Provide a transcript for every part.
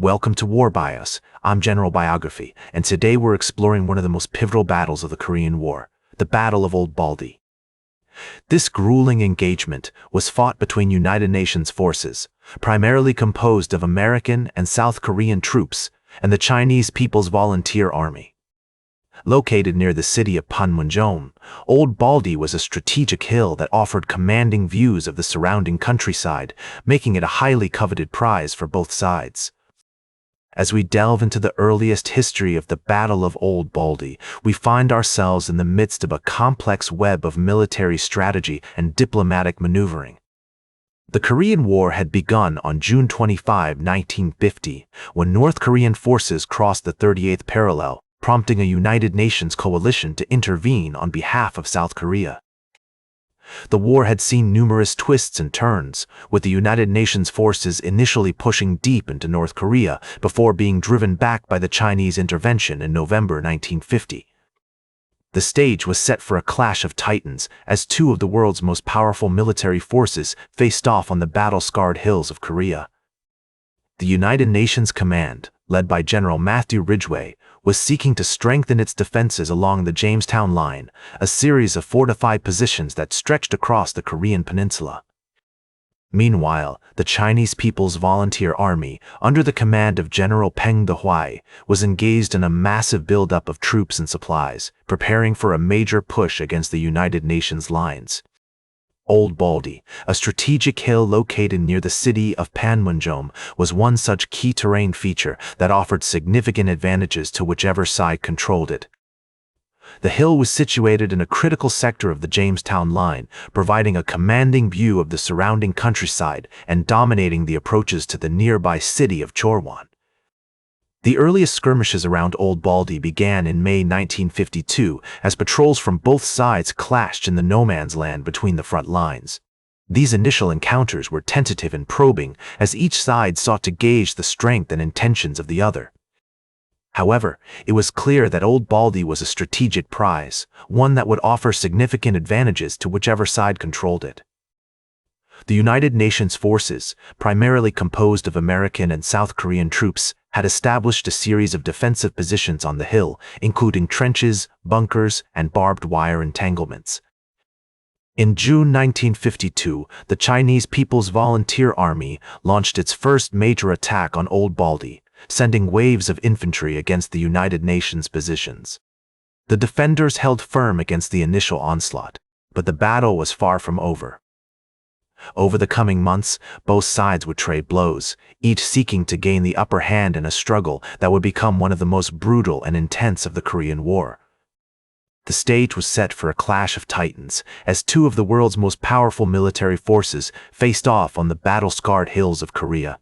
Welcome to War Bios. I'm General Biography, and today we're exploring one of the most pivotal battles of the Korean War, the Battle of Old Baldy. This grueling engagement was fought between United Nations forces, primarily composed of American and South Korean troops, and the Chinese People's Volunteer Army. Located near the city of Panmunjom, Old Baldy was a strategic hill that offered commanding views of the surrounding countryside, making it a highly coveted prize for both sides. As we delve into the earliest history of the Battle of Old Baldy, we find ourselves in the midst of a complex web of military strategy and diplomatic maneuvering. The Korean War had begun on June 25, 1950, when North Korean forces crossed the 38th parallel, prompting a United Nations coalition to intervene on behalf of South Korea. The war had seen numerous twists and turns, with the United Nations forces initially pushing deep into North Korea before being driven back by the Chinese intervention in November 1950. The stage was set for a clash of titans as two of the world's most powerful military forces faced off on the battle-scarred hills of Korea. The United Nations Command, led by General Matthew Ridgway, was seeking to strengthen its defenses along the Jamestown Line, a series of fortified positions that stretched across the Korean peninsula. Meanwhile, the Chinese People's Volunteer Army, under the command of General Peng Dehuai, was engaged in a massive buildup of troops and supplies, preparing for a major push against the United Nations lines. Old Baldy, a strategic hill located near the city of Panmunjom, was one such key terrain feature that offered significant advantages to whichever side controlled it. The hill was situated in a critical sector of the Jamestown Line, providing a commanding view of the surrounding countryside and dominating the approaches to the nearby city of Chorwan. The earliest skirmishes around Old Baldy began in May 1952 as patrols from both sides clashed in the no-man's land between the front lines. These initial encounters were tentative and probing as each side sought to gauge the strength and intentions of the other. However, it was clear that Old Baldy was a strategic prize, one that would offer significant advantages to whichever side controlled it. The United Nations forces, primarily composed of American and South Korean troops, had established a series of defensive positions on the hill, including trenches, bunkers, and barbed wire entanglements. In June 1952, the Chinese People's Volunteer Army launched its first major attack on Old Baldy, sending waves of infantry against the United Nations positions. The defenders held firm against the initial onslaught, but the battle was far from over. Over the coming months, both sides would trade blows, each seeking to gain the upper hand in a struggle that would become one of the most brutal and intense of the Korean War. The stage was set for a clash of titans, as two of the world's most powerful military forces faced off on the battle-scarred hills of Korea.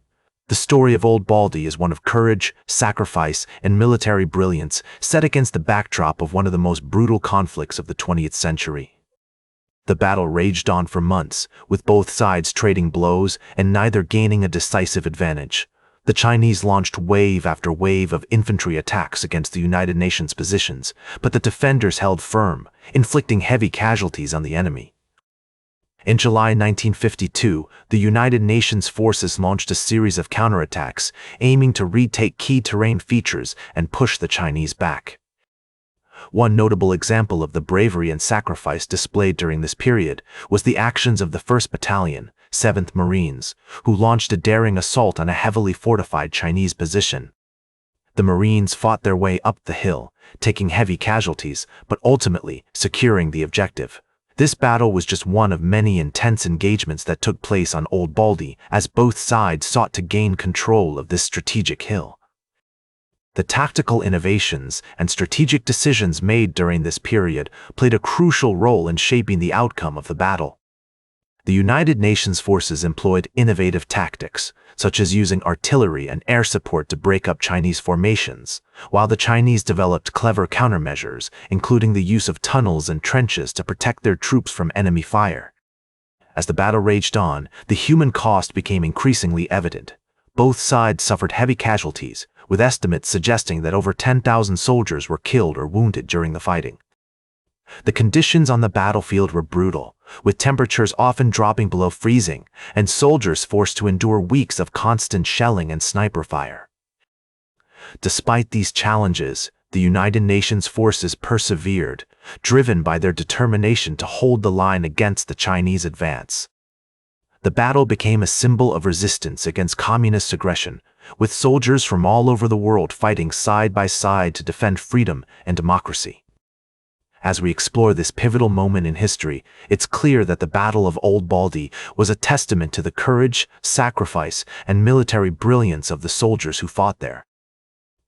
The story of Old Baldy is one of courage, sacrifice, and military brilliance set against the backdrop of one of the most brutal conflicts of the 20th century. The battle raged on for months, with both sides trading blows and neither gaining a decisive advantage. The Chinese launched wave after wave of infantry attacks against the United Nations positions, but the defenders held firm, inflicting heavy casualties on the enemy. In July 1952, the United Nations forces launched a series of counterattacks, aiming to retake key terrain features and push the Chinese back. One notable example of the bravery and sacrifice displayed during this period was the actions of the 1st Battalion, 7th Marines, who launched a daring assault on a heavily fortified Chinese position. The Marines fought their way up the hill, taking heavy casualties, but ultimately securing the objective. This battle was just one of many intense engagements that took place on Old Baldy as both sides sought to gain control of this strategic hill. The tactical innovations and strategic decisions made during this period played a crucial role in shaping the outcome of the battle. The United Nations forces employed innovative tactics, such as using artillery and air support to break up Chinese formations, while the Chinese developed clever countermeasures, including the use of tunnels and trenches to protect their troops from enemy fire. As the battle raged on, the human cost became increasingly evident. Both sides suffered heavy casualties, with estimates suggesting that over 10,000 soldiers were killed or wounded during the fighting. The conditions on the battlefield were brutal, with temperatures often dropping below freezing, and soldiers forced to endure weeks of constant shelling and sniper fire. Despite these challenges, the United Nations forces persevered, driven by their determination to hold the line against the Chinese advance. The battle became a symbol of resistance against communist aggression, with soldiers from all over the world fighting side by side to defend freedom and democracy. As we explore this pivotal moment in history, it's clear that the Battle of Old Baldy was a testament to the courage, sacrifice, and military brilliance of the soldiers who fought there.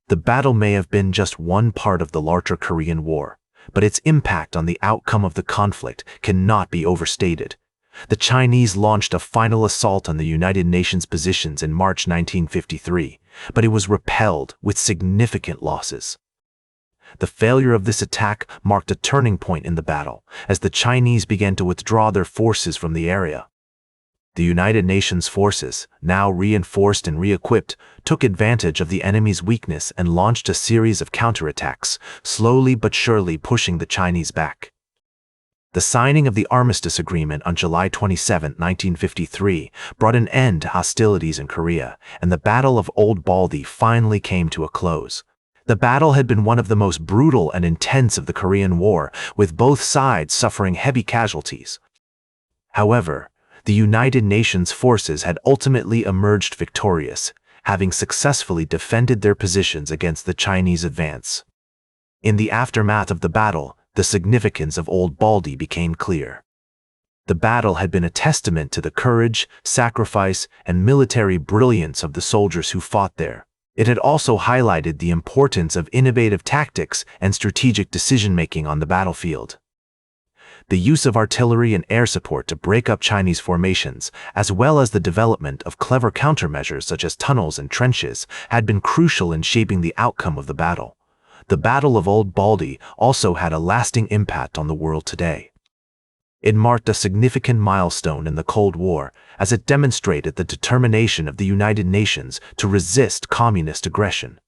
The battle may have been just one part of the larger Korean War, but its impact on the outcome of the conflict cannot be overstated. The Chinese launched a final assault on the United Nations positions in March 1953, but it was repelled with significant losses. The failure of this attack marked a turning point in the battle, as the Chinese began to withdraw their forces from the area. The United Nations forces, now reinforced and re-equipped, took advantage of the enemy's weakness and launched a series of counterattacks, slowly but surely pushing the Chinese back. The signing of the Armistice Agreement on July 27, 1953, brought an end to hostilities in Korea, and the Battle of Old Baldy finally came to a close. The battle had been one of the most brutal and intense of the Korean War, with both sides suffering heavy casualties. However, the United Nations forces had ultimately emerged victorious, having successfully defended their positions against the Chinese advance. In the aftermath of the battle, the significance of Old Baldy became clear. The battle had been a testament to the courage, sacrifice, and military brilliance of the soldiers who fought there. It had also highlighted the importance of innovative tactics and strategic decision-making on the battlefield. The use of artillery and air support to break up Chinese formations, as well as the development of clever countermeasures such as tunnels and trenches, had been crucial in shaping the outcome of the battle. The Battle of Old Baldy also had a lasting impact on the world today. It marked a significant milestone in the Cold War, as it demonstrated the determination of the United Nations to resist communist aggression.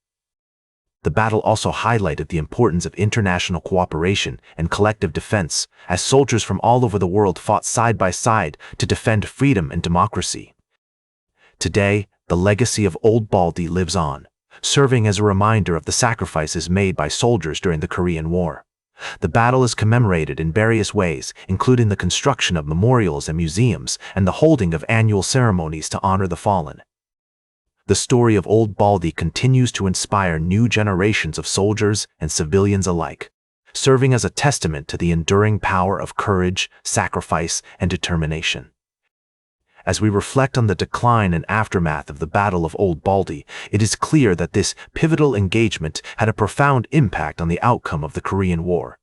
The battle also highlighted the importance of international cooperation and collective defense, as soldiers from all over the world fought side by side to defend freedom and democracy. Today, the legacy of Old Baldy lives on, serving as a reminder of the sacrifices made by soldiers during the Korean War. The battle is commemorated in various ways, including the construction of memorials and museums and the holding of annual ceremonies to honor the fallen. The story of Old Baldy continues to inspire new generations of soldiers and civilians alike, serving as a testament to the enduring power of courage, sacrifice, and determination. As we reflect on the decline and aftermath of the Battle of Old Baldy, it is clear that this pivotal engagement had a profound impact on the outcome of the Korean War.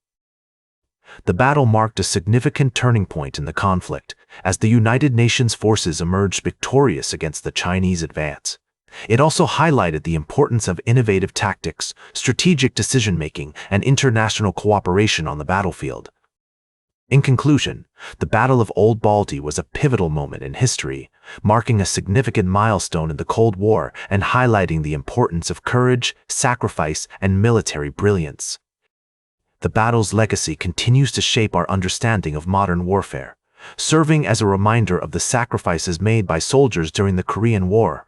The battle marked a significant turning point in the conflict, as the United Nations forces emerged victorious against the Chinese advance. It also highlighted the importance of innovative tactics, strategic decision-making, and international cooperation on the battlefield. In conclusion, the Battle of Old Baldy was a pivotal moment in history, marking a significant milestone in the Cold War and highlighting the importance of courage, sacrifice, and military brilliance. The battle's legacy continues to shape our understanding of modern warfare, serving as a reminder of the sacrifices made by soldiers during the Korean War.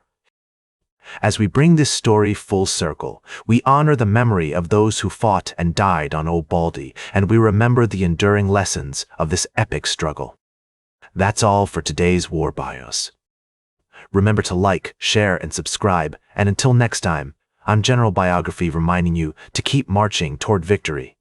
As we bring this story full circle, we honor the memory of those who fought and died on Old Baldy, and we remember the enduring lessons of this epic struggle. That's all for today's War Bios. Remember to like, share, and subscribe, and until next time, I'm General Biography reminding you to keep marching toward victory.